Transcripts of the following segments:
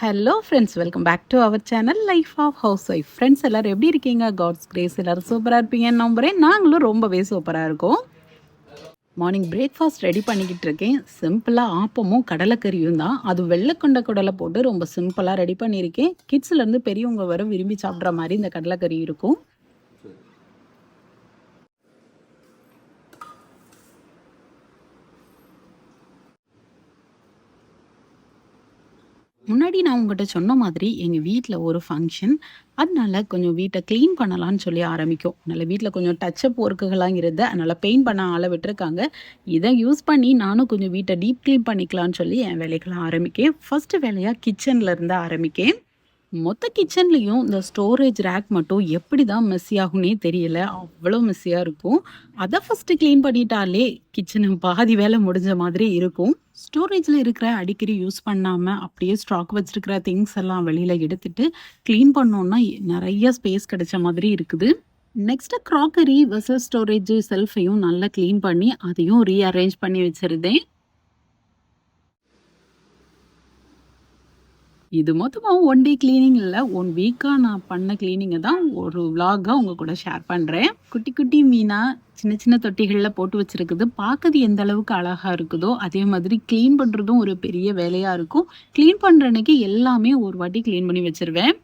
Hello friends, welcome back to our channel life of housewife. Friends எல்லோரும் எப்படி இருக்கீங்க? God's grace எல்லோரும் சூப்பராக இருப்பீங்கன்னு நம்புகிறேன். நாங்களும் ரொம்பவே சூப்பராக இருக்கோம். மார்னிங் பிரேக்ஃபாஸ்ட் ரெடி பண்ணிக்கிட்டு இருக்கேன். சிம்பிளாக ஆப்பமும் கடலைக்கறியும் தான். அது வெள்ளைக்கொண்ட கடலை போட்டு ரொம்ப சிம்பிளாக ரெடி பண்ணியிருக்கேன். கிட்ஸ்லேருந்து பெரியவங்க வர விரும்பி சாப்பிட்ற மாதிரி இந்த கடலைக்கறி இருக்கும். முன்னாடி நான் உங்கள்கிட்ட சொன்ன மாதிரி எங்கள் வீட்டில் ஒரு ஃபங்க்ஷன். அதனால கொஞ்சம் வீட்டை க்ளீன் பண்ணலான்னு சொல்லி ஆரம்பிக்கும். அதனால் வீட்டில் கொஞ்சம் டச்சப் ஒர்க்குகள்லாம் இருந்தது. அதனால் பெயிண்ட் பண்ண ஆளை விட்டுருக்காங்க. இதை யூஸ் பண்ணி நானும் கொஞ்சம் வீட்டை டீப் க்ளீன் பண்ணிக்கலான்னு சொல்லி என் வேலைகளை ஆரம்பிக்கேன். ஃபஸ்ட்டு வேலையாக கிச்சனில் இருந்து ஆரம்பிக்கேன். மொத்த கிச்சன்லேயும் இந்த ஸ்டோரேஜ் ரேக் மட்டும் எப்படி தான் மெஸ்ஸி ஆகும்னே தெரியல. அவ்வளோ மெஸ்ஸியாக இருக்கும். அதை ஃபஸ்ட்டு க்ளீன் பண்ணிட்டாலே கிச்சனு பாதி வேலை முடிஞ்ச மாதிரி இருக்கும். ஸ்டோரேஜில் இருக்கிற அடிக்கடி யூஸ் பண்ணாமல் அப்படியே ஸ்டாக் வச்சுருக்கிற திங்ஸ் எல்லாம் வெளியில் எடுத்துட்டு க்ளீன் பண்ணோன்னா நிறைய ஸ்பேஸ் கிடைச்ச மாதிரி இருக்குது. நெக்ஸ்ட்டு க்ராக்கரி வெசல் ஸ்டோரேஜ் செல்ஃபையும் நல்லா க்ளீன் பண்ணி அதையும் ரீஅரேஞ்ச் பண்ணி வச்சுருந்தேன். இது மொத்தமா ஒன் டே கிளீனிங் இல்ல. 1 வீக்கா நான் பண்ண கிளீனிங்க தான் ஒரு விளாகா உங்க கூட ஷேர் பண்றேன். குட்டி குட்டி மீனா சின்ன சின்ன தொட்டிகள்ல போட்டு வச்சிருக்குது. பார்க்கறது எந்த அளவுக்கு அழகா இருக்குதோ அதே மாதிரி கிளீன் பண்றதும் ஒரு பெரிய வேலையா இருக்கும். கிளீன் பண்ற அன்னைக்கு எல்லாமே ஒரு வாட்டி கிளீன் பண்ணி வச்சிருவேன்.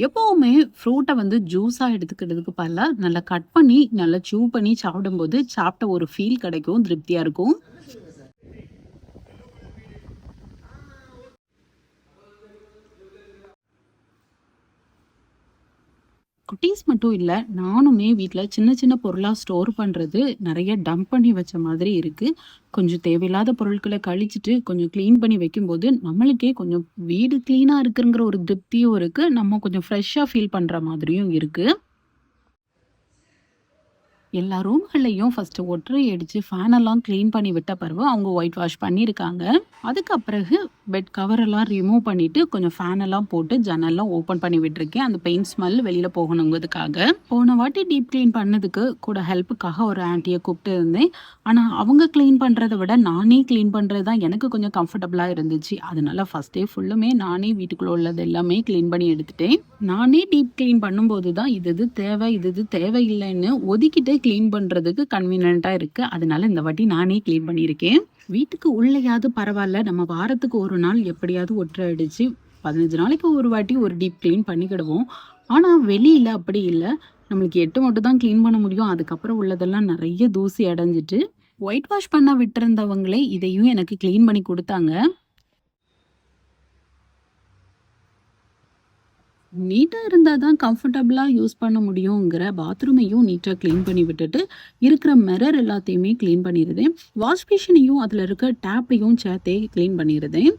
எப்பவுமே ஃப்ரூட்டை வந்து ஜூஸாக எடுத்துக்கிறதுக்கு பதிலா நல்லா கட் பண்ணி நல்லா சூ பண்ணி சாப்பிடும்போது சாப்பிட்ட ஒரு ஃபீல் கிடைக்கும், திருப்தியாக இருக்கும். குட்டீஸ் மட்டும் இல்லை, நானுமே வீட்டில் சின்ன சின்ன பொருளாக ஸ்டோர் பண்ணுறது நிறைய டம்ப் பண்ணி வச்ச மாதிரி இருக்குது. கொஞ்சம் தேவையில்லாத பொருட்களை கழிச்சிட்டு கொஞ்சம் க்ளீன் பண்ணி வைக்கும்போது நம்மளுக்கே கொஞ்சம் வீடு க்ளீனாக இருக்குங்கிற ஒரு திருப்தியும் இருக்குது. நம்ம கொஞ்சம் ஃப்ரெஷ்ஷாக ஃபீல் பண்ணுற மாதிரியும் இருக்குது. எல்லா ரூம்கள்லையும் ஃபஸ்ட்டு ஒட்டறை அடித்து ஃபேனெல்லாம் க்ளீன் பண்ணி விட்ட பிறகு அவங்க ஒயிட் வாஷ் பண்ணியிருக்காங்க. அதுக்கு பிறகு பெட் கவரெல்லாம் ரிமூவ் பண்ணிவிட்டு கொஞ்சம் ஃபேனெல்லாம் போட்டு ஜன்னல்லாம் ஓப்பன் பண்ணி விட்டுருக்கேன். அந்த பெயிண்ட் ஸ்மெல் வெளியில் போகணுங்கிறதுக்காக. போன வாட்டி டீப் க்ளீன் பண்ணதுக்கு கூட ஹெல்ப்புக்காக ஒரு ஆண்டியை கூப்பிட்டு இருந்தேன். ஆனால் அவங்க க்ளீன் பண்ணுறத விட நானே க்ளீன் பண்ணுறது தான் எனக்கு கொஞ்சம் கம்ஃபர்டபுளாக இருந்துச்சு. அதனால ஃபஸ்ட் டே ஃபுல்லுமே நானே வீட்டுக்குள்ளே உள்ளது எல்லாமே க்ளீன் பண்ணி எடுத்துட்டேன். நானே டீப் க்ளீன் பண்ணும்போது தான் இது தேவை இது தேவையில்லைன்னு ஒதுக்கிட்டு க்ளீன் பண்ணுறதுக்கு கன்வீனியண்ட்டாக இருக்குது. அதனால இந்த வாட்டி நானே க்ளீன் பண்ணியிருக்கேன். வீட்டுக்கு உள்ளேயாவது பரவாயில்ல, நம்ம வாரத்துக்கு ஒரு நாள் எப்படியாவது ஒற்றை அடித்து 15 நாளைக்கு ஒரு வாட்டி ஒரு டீப் க்ளீன் பண்ணிக்கிடுவோம். ஆனால் வெளியில் அப்படி இல்லை. நம்மளுக்கு 8 மட்டும் தான் க்ளீன் பண்ண முடியும். அதுக்கப்புறம் உள்ளதெல்லாம் நிறைய தூசி அடைஞ்சிட்டு ஒயிட் வாஷ் பண்ண விட்டுருந்தவங்களே இதையும் எனக்கு க்ளீன் பண்ணி கொடுத்தாங்க. நீட்டாக இருந்தால் தான் கம்ஃபர்டபுளாக யூஸ் பண்ண முடியுங்கிற பாத்ரூமையும் நீட்டாக க்ளீன் பண்ணி விட்டுட்டு இருக்கிற மிரர் எல்லாத்தையுமே க்ளீன் பண்ணிடுதேன். வாஷ் மிஷினையும் அதில் இருக்க டேப்பையும் சேர்த்தே க்ளீன் பண்ணிடுதேன்.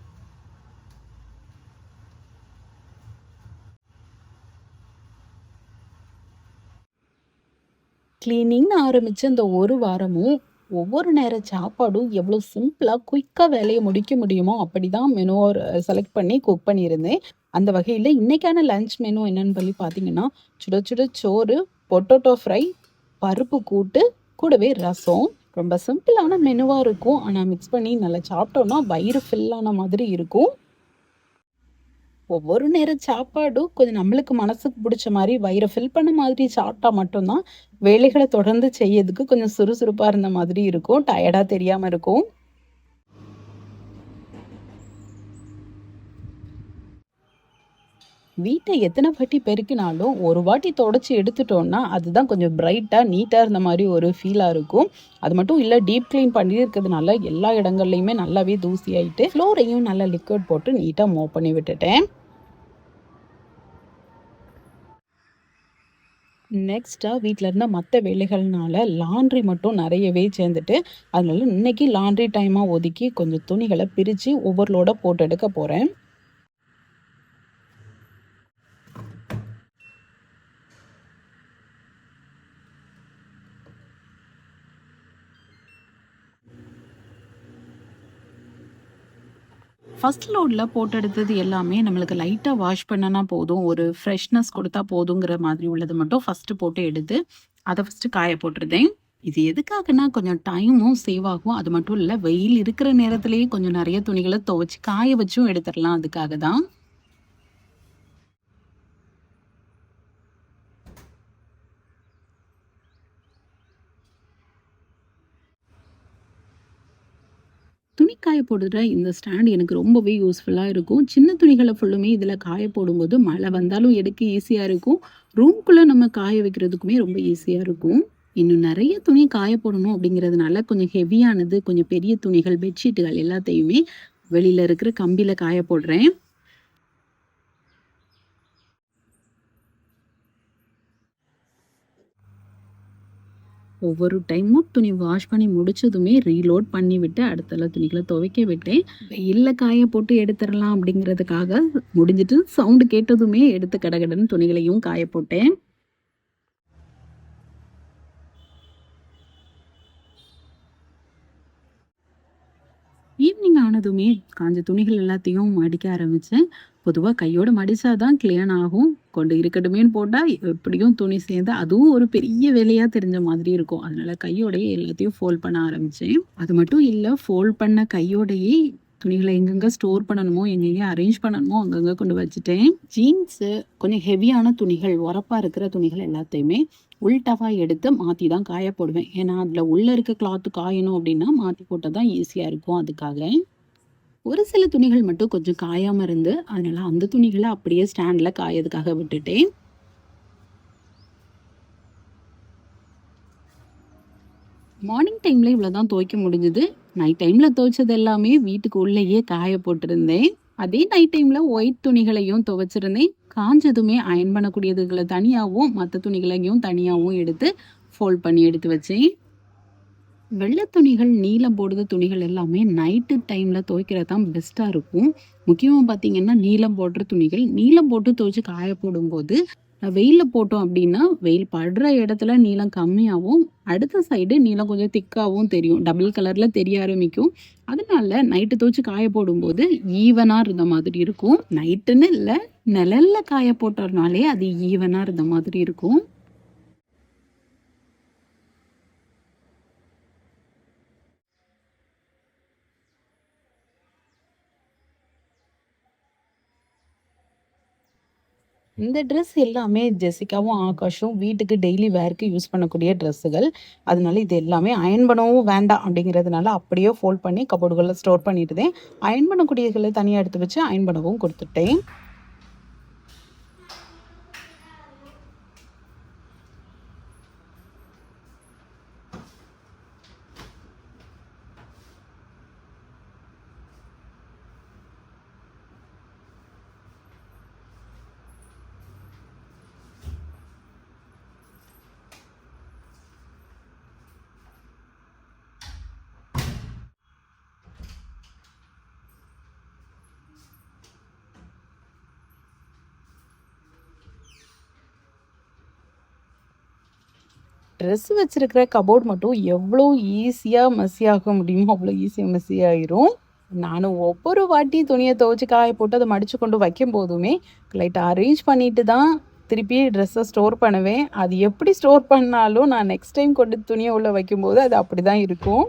க்ளீனிங்னு ஆரம்பித்த இந்த ஒரு வாரமும் ஒவ்வொரு நேர சாப்பாடும் எவ்வளோ சிம்பிளாக குயிக்காக வேலையை முடிக்க முடியுமோ அப்படி தான் மெனுவை செலக்ட் பண்ணி குக் பண்ணியிருந்தேன். அந்த வகையில் இன்றைக்கான லன்ச் மெனு என்னன்னு சொல்லி பார்த்தீங்கன்னா, சுட சுட சோறு, பொட்டோட்டோ ஃப்ரை, பருப்பு கூட்டு, கூடவே ரசம். ரொம்ப சிம்பிளான மெனுவாக இருக்கும். ஆனால் மிக்ஸ் பண்ணி நல்லா சாப்பிட்டோன்னா வயிறு ஃபில்லான மாதிரி இருக்கும். ஒவ்வொரு நேர சாப்பாடும் கொஞ்சம் நம்மளுக்கு மனசுக்கு பிடிச்ச மாதிரி வயிறை ஃபில் பண்ண மாதிரி சாப்பிட்டா மட்டும்தான் வேலைகளை தொடர்ந்து செய்யறதுக்கு கொஞ்சம் சுறுசுறுப்பாக இருந்த மாதிரி இருக்கும். டயர்டாக தெரியாமல் இருக்கும். வீட்டை எத்தனை வாட்டி பெருக்கினாலும் ஒரு வாட்டி தொடச்சி எடுத்துட்டோம்னா அதுதான் கொஞ்சம் பிரைட்டாக நீட்டாக இருந்த மாதிரி ஒரு ஃபீலாக இருக்கும். அது மட்டும் இல்லை, டீப் க்ளீன் பண்ணியிருக்கிறதுனால எல்லா இடங்கள்லையுமே நல்லாவே தூசி ஆகிட்டு ஃப்ளோரையும் நல்லா லிக்விட் போட்டு நீட்டாக மூவ் பண்ணி விட்டுட்டேன். நெக்ஸ்ட்டாக வீட்டில் இருந்த மற்ற வேலைகள்னால லாண்ட்ரி மட்டும் நிறையவே சேர்ந்துட்டு அதனால இன்னைக்கு லாண்ட்ரி டைமாக ஒதுக்கி கொஞ்சம் துணிகளை பிரித்து ஒவ்வொரு லோட போட்டு எடுக்க போகிறேன். ஃபர்ஸ்ட் லோடில் போட்டு எடுத்தது எல்லாமே நம்மளுக்கு லைட்டாக வாஷ் பண்ணனா போதும், ஒரு ஃப்ரெஷ்னஸ் கொடுத்தா போதுங்கிற மாதிரி உள்ளது மட்டும் ஃபஸ்ட்டு போட்டு எடுத்து அதை ஃபஸ்ட்டு காய போட்டுருந்தேன். இது எதுக்காகன்னா, கொஞ்சம் டைமும் சேவ் ஆகும். அது மட்டும் இல்ல, வெயில் இருக்கிற நேரத்திலேயே கொஞ்சம் நெறைய துணிகள துவச்சு காய வச்சும் எடுத்துறலாம் அதுக்காக தான். துணி காய போடுற இந்த ஸ்டாண்ட் எனக்கு ரொம்பவே யூஸ்ஃபுல்லா இருக்கும். சின்ன துணிகள ஃபுல்லுமே இதில காய போடும்போது, மழை வந்தாலும் எடுக்க ஈஸியா இருக்கும். ரூம்குள்ள நம்ம காய வைக்கிறதுக்குமே ரொம்ப ஈஸியா இருக்கும். இன்னும் நெறைய துணி காய போடணும் அப்படிங்கிறதுனால, கொஞ்சம் ஹெவியானது, கொஞ்சம் பெரிய துணிகள், பெட்ஷீட்டுகள் எல்லாத்தையுமே வெளியில இருக்கிற கம்பியில காய போடுறேன். ஒவ்வொரு டைமும் துணி வாஷ் பண்ணி முடிச்சதுமே ரீலோட் பண்ணிவிட்டு, அடுத்தெல்லாம் துணிகள துவைக்க விட்டேன். வெயில்ல காய போட்டு எடுத்துறலாம் அப்படிங்கிறதுக்காக, முடிஞ்சிட்டு சவுண்ட் கேட்டதுமே எடுத்து கடகடன்னு துணிகளையும் காய போட்டேன். ஈவினிங் ஆனதுமே காஞ்ச துணிகள் எல்லாத்தையும் மடிக்க ஆரம்பிச்சேன். பொதுவா கையோட மடிச்சா தான் கிளீன் ஆகும். கொண்டு இருக்கட்டுமேன்னு போட்டா எப்படியும் துணி சேர்ந்து அதுவும் ஒரு பெரிய வேலையா தெரிஞ்ச மாதிரி இருக்கும். அதனால கையோடயே எல்லாத்தையும் ஃபோல்ட் பண்ண ஆரம்பிச்சேன். அது மட்டும் இல்ல, ஃபோல்ட் பண்ண கையோடையே துணிகள எங்கெங்க ஸ்டோர் பண்ணணுமோ, எங்கெங்க அரேஞ்ச் பண்ணணுமோ அங்கங்க கொண்டு வச்சுட்டேன். ஜீன்ஸு, கொஞ்சம் ஹெவியான துணிகள், உரப்பா இருக்கிற துணிகள் எல்லாத்தையுமே உல்டாவா எடுத்து மாத்தி தான் காய போடுவேன். ஏன்னா, அதுல உள்ள இருக்க கிளாத் காயணும் அப்படின்னா, மாத்தி போட்டா தான் ஈஸியா இருக்கும் அதுக்காக. ஒரு சில துணிகள் மட்டும் கொஞ்சம் காயாம இருந்து, அதனால அந்த துணிகள அப்படியே ஸ்டாண்ட்ல காயறதுக்காக விட்டுட்டேன். மார்னிங் டைம்ல இவ்வளோதான் துவைக்க முடிஞ்சது. நைட் டைம்ல துவைச்சது எல்லாமே வீட்டுக்கு உள்ளேயே காய போட்டிருந்தேன். அதே நைட் டைம்ல ஒயிட் துணிகளையும் துவைச்சிருந்தேன். காஞ்சதுமே அயர்ன் பண்ணக்கூடியதுகள தனியாவும், மத்த துணிகளையும் தனியாவும் எடுத்து ஃபோல்ட் பண்ணி எடுத்து வச்சேன். வெள்ளை துணிகள், நீலம் போடுற துணிகள் எல்லாமே நைட்டு டைம்ல துவைக்கிறது தான் பெஸ்ட்டா இருக்கும். முக்கியமா பார்த்தீங்கன்னா, நீலம் போடுற துணிகள், நீலம் போட்டு துவைச்சு காய போடும்போது, வெயில்ல போட்டோம் அப்டின்னா, வெயில் படுற இடத்துல நீலம் கம்மியாவும், அடுத்த சைடு நீலம் கொஞ்சம் திக்காவும் தெரியும். டபுள் கலர்ல தெரிய ஆரம்பிக்கும். அதனால நைட்டு துவைச்சு காய போடும்போது, ஈவனா இருந்த மாதிரி இருக்கும். நைட்டுன்னு இல்ல, நிழல்ல காய போட்டோம்னாலே அது ஈவனா இருந்த மாதிரி இருக்கும். இந்த ட்ரெஸ் எல்லாமே ஜெசிகாவும், ஆகாஷும் வீட்டுக்கு டெய்லி வேர்க்கு யூஸ் பண்ணக்கூடிய ட்ரெஸ்ஸுகள். அதனால இது எல்லாமே அயர்ன் பண்ணவும் வேண்டாம் அப்படிங்கிறதுனால அப்படியே ஃபோல்ட் பண்ணி கபோர்டுகள்ல ஸ்டோர் பண்ணிட்டுதேன். அயர்ன் பண்ணக்கூடியதுகள தனியா எடுத்து வச்சு அயர்ன் பண்ணவும் குடுத்துட்டேன். ட்ரெஸ் வச்சிருக்கிற கபோர்ட் மட்டும் எவ்வளோ ஈஸியா மெஸ்ஸி ஆக முடியுமோ, அவ்வளோ ஈஸியா மெஸ்ஸி ஆயிரும். நானும் ஒவ்வொரு வாட்டி துணிய துவைச்சு காய போட்டு அத மடிச்சு கொண்டு வைக்கும்போதுமே, லைட்டா அரேஞ்ச் பண்ணிட்டு தான் திருப்பி ட்ரெஸ்ஸ ஸ்டோர் பண்ணுவேன். அது எப்படி ஸ்டோர் பண்ணாலும் நான் நெக்ஸ்ட் டைம் கொண்டு துணிய உள்ள வைக்கும்போது அது அப்படிதான் இருக்கும்.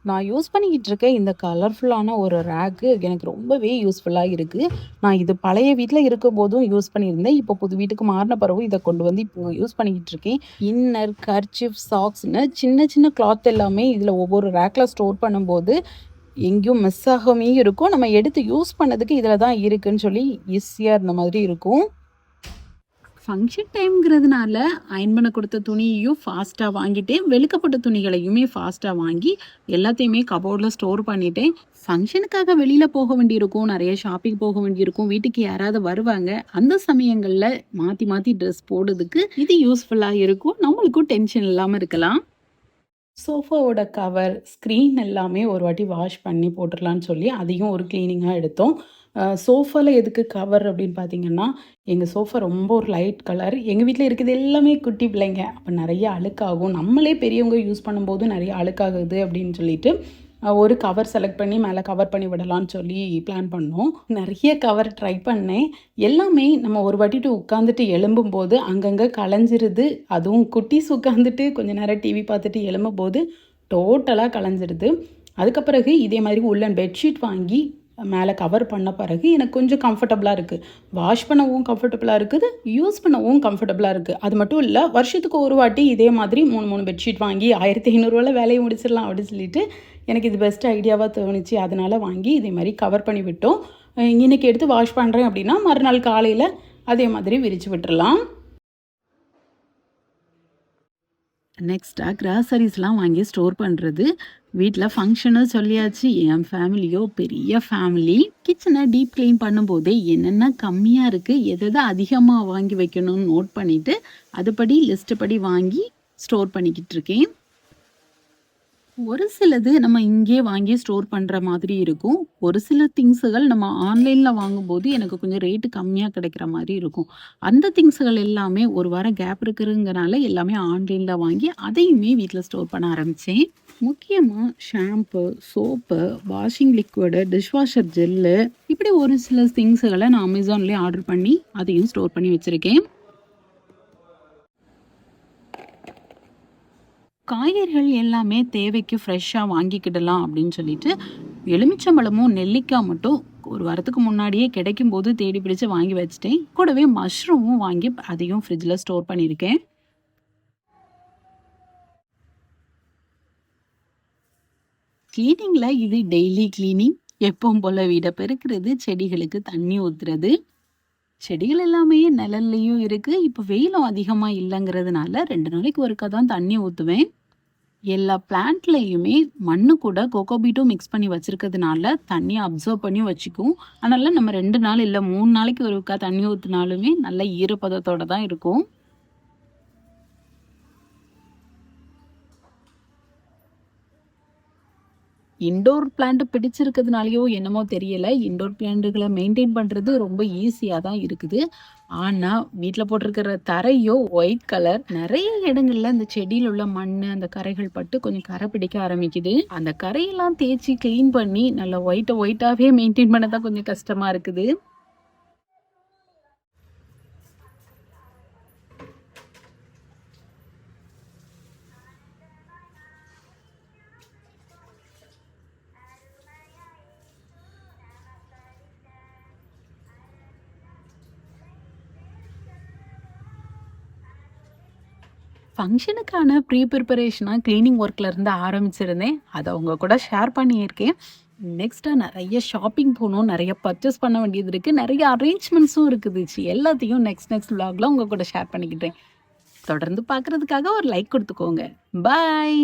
நான் யூஸ் பண்ணிக்கிட்டு இருக்க இந்த கலர்ஃபுல்லான ஒரு ரேக்கு எனக்கு ரொம்பவே யூஸ்ஃபுல்லா இருக்கு. நான் இது பழைய வீட்ல இருக்கும்போதும் யூஸ் பண்ணியிருந்தேன். இப்போ புது வீட்டுக்கு மாறுன பிறகும் இத கொண்டு வந்து இப்போ யூஸ் பண்ணிக்கிட்டு இருக்கேன். இன்னர், கர்ச்சீஃப், சாக்ஸ்ன்னு சின்ன சின்ன கிளாத் எல்லாமே இதில ஒவ்வொரு ரேக்ல ஸ்டோர் பண்ணும்போது, எங்கேயும் மிஸ் ஆகாமயும் இருக்கும். நம்ம எடுத்து யூஸ் பண்ணதுக்கு இதில தான் இருக்குன்னு சொல்லி ஈஸியா இருந்த மாதிரி இருக்கும். ஃபங்ஷன் டைம்ங்கிறதுனால அயர்ன் பண்ண குடுத்த துணியையும் ஃபாஸ்ட்டா வாங்கிட்டேன். வெளுக்கப்பட்ட துணிகளையுமே ஃபாஸ்ட்டா வாங்கி, எல்லாத்தையுமே கபோர்ட்ல ஸ்டோர் பண்ணிட்டேன். ஃபங்ஷனுக்காக வெளியில போக வேண்டியிருக்கும். நெறைய ஷாப்பிங் போக வேண்டியிருக்கும். வீட்டுக்கு யாராவது வருவாங்க. அந்த சமயங்கள்ல மாத்தி மாத்தி ட்ரெஸ் போடுறதுக்கு இது யூஸ்ஃபுல்லா இருக்கும். நம்மளுக்கும் டென்ஷன் இல்லாம இருக்கலாம். சோஃபாவோட கவர், ஸ்க்ரீன் எல்லாமே ஒரு வாட்டி வாஷ் பண்ணி போட்டுறலான்னு சொல்லி, அதையும் ஒரு கிளீனிங்கா எடுத்தோம். சோஃபால எதுக்கு கவர் அப்படின்னு பார்த்தீங்கன்னா, எங்க சோஃபா ரொம்ப ஒரு லைட் கலர். எங்க வீட்ல இருக்கிறது எல்லாமே குட்டி பிள்ளைங்க. அப்ப நெறைய அழுக்காகும். நம்மளே பெரியவங்க யூஸ் பண்ணும்போது நெறைய அழுக்காகுது அப்படின்னு சொல்லிட்டு, ஒரு கவர் செலக்ட் பண்ணி மேலே கவர் பண்ணி விடலான்னு சொல்லி பிளான் பண்ணோம். நிறைய கவர் ட்ரை பண்ணேன். எல்லாமே நம்ம ஒரு வாட்டிட்டு உட்காந்துட்டு எழும்பும்போது அங்கங்கே கலைஞ்சிருது. அதுவும் குட்டீஸ் உட்காந்துட்டு கொஞ்ச நேரம் டிவி பார்த்துட்டு எழும்பும்போது டோட்டலாக கலைஞ்சிருது. அதுக்கு பிறகு இதே மாதிரி உள்ளன் பெட்ஷீட் வாங்கி மேலே கவர் பண்ண பிறகு எனக்கு கொஞ்சம் கம்ஃபர்டபுளாக இருக்குது. வாஷ் பண்ணவும் கம்ஃபர்டபுளாக இருக்குது, யூஸ் பண்ணவும் கம்ஃபர்டபுளாக இருக்குது. அது மட்டும் இல்லை, வருஷத்துக்கு ஒரு வாட்டி இதே மாதிரி 3 பெட்ஷீட் வாங்கி 1500 வேலையை முடிச்சிடலாம் அப்படின்னு சொல்லிட்டு எனக்கு இது பெஸ்ட் ஐடியாவாக தோணுச்சு. அதனால் வாங்கி இதே மாதிரி கவர் பண்ணி விட்டோம். இன்றைக்கி எடுத்து வாஷ் பண்ணுறேன் அப்படின்னா மறுநாள் காலையில் அதே மாதிரி விரித்து விட்டுறலாம். நெக்ஸ்ட்டாக கிராசரிஸ்லாம் வாங்கி ஸ்டோர் பண்ணுறது. வீட்டில் ஃபங்க்ஷனு சொல்லியாச்சு. என் ஃபேமிலியோ பெரிய ஃபேமிலி. கிச்சனை டீப் க்ளீன் பண்ணும்போதே என்னென்ன கம்மியாக இருக்குது, எதை அதிகமாக வாங்கி வைக்கணும்னு நோட் பண்ணிவிட்டு அதுபடி லிஸ்ட்டு படி வாங்கி ஸ்டோர் பண்ணிக்கிட்டு இருக்கேன். ஒரு சிலது நம்ம இங்கே வாங்கி ஸ்டோர் பண்ணுற மாதிரி இருக்கும். ஒரு சில திங்ஸுகள் நம்ம ஆன்லைனில் வாங்கும்போது எனக்கு கொஞ்சம் ரேட்டு கம்மியாக கிடைக்கிற மாதிரி இருக்கும். அந்த திங்ஸுகள் எல்லாமே ஒரு வாரம் கேப் இருக்குறதுங்கனால எல்லாமே ஆன்லைனில் வாங்கி அதையுமே வீட்டில் ஸ்டோர் பண்ண ஆரம்பித்தேன். முக்கியமாக shampoo, soap, washing liquid, dishwasher gel, இப்படி ஒரு சில திங்ஸுகளை நான் அமேசான்லேயே ஆர்டர் பண்ணி அதையும் ஸ்டோர் பண்ணி வச்சுருக்கேன். காய்கறிகள் எல்லாமே தேவைக்கு ஃப்ரெஷ்ஷாக வாங்கிக்கிடலாம் அப்படின்னு சொல்லிட்டு எலுமிச்சம்பழமும் நெல்லிக்காய் மட்டும் ஒரு வாரத்துக்கு முன்னாடியே கிடைக்கும் போது தேடி பிடிச்சு வாங்கி வச்சுட்டேன். கூடவே மஷ்ரூமும் வாங்கி அதையும் ஃப்ரிட்ஜில் ஸ்டோர் பண்ணியிருக்கேன். கிளீனிங்கில் இது டெய்லி கிளீனிங். எப்பவும் போல் வீடை பெருக்கிறது, செடிகளுக்கு தண்ணி ஊற்றுறது. செடிகள் எல்லாமே நிழல்லையும் இருக்குது. இப்போ வெயிலும் அதிகமாக இல்லைங்கிறதுனால 2 நாளைக்கு ஒருக்கா தான் தண்ணி ஊற்றுவேன். எல்லா பிளான்ட்லேயுமே மண்ணு கூட கோகோபீட்டும் மிக்ஸ் பண்ணி வச்சுருக்கிறதுனால தண்ணியை அப்சர்வ் பண்ணி வச்சுக்கும். அதனால் நம்ம 2 நாள் இல்லை 3 நாளைக்கு ஒருக்கா தண்ணி ஊற்றினாலுமே நல்ல ஈரப்பதத்தோடு தான் இருக்கும். இன்டோர் பிளான்ட் பிடிச்சிருக்கிறதுனாலையோ என்னமோ தெரியல, இன்டோர் பிளான்ட்டுகளை மெயின்டைன் பண்ணுறது ரொம்ப ஈஸியாக தான் இருக்குது. ஆனால் வீட்டில் போட்டிருக்கிற தரையோ ஒயிட் கலர், நிறைய இடங்கள்ல இந்த செடியில் உள்ள மண் அந்த கரைகள் பட்டு கொஞ்சம் கரை பிடிக்க ஆரம்பிக்குது. அந்த கரையெல்லாம் தேய்ச்சி க்ளீன் பண்ணி நல்லா ஒயிட்டாகவே மெயின்டைன் பண்ண தான் கொஞ்சம் கஷ்டமாக இருக்குது. ஃபங்க்ஷனுக்கான ப்ரிப்பரேஷனாக க்ளீனிங் ஒர்க்கில் இருந்து ஆரம்பிச்சிருந்தேன். அதை அவங்க கூட ஷேர் பண்ணியிருக்கேன். நெக்ஸ்ட்டாக நிறைய ஷாப்பிங் போகணும், நிறைய பர்ச்சேஸ் பண்ண வேண்டியது இருக்குது, நிறைய அரேஞ்ச்மெண்ட்ஸும் இருக்குது. எல்லாத்தையும் நெக்ஸ்ட் விலாகில் உங்கள் கூட ஷேர் பண்ணிக்கிட்டேன். தொடர்ந்து பார்க்குறதுக்காக ஒரு லைக் கொடுத்துக்கோங்க. பாய்.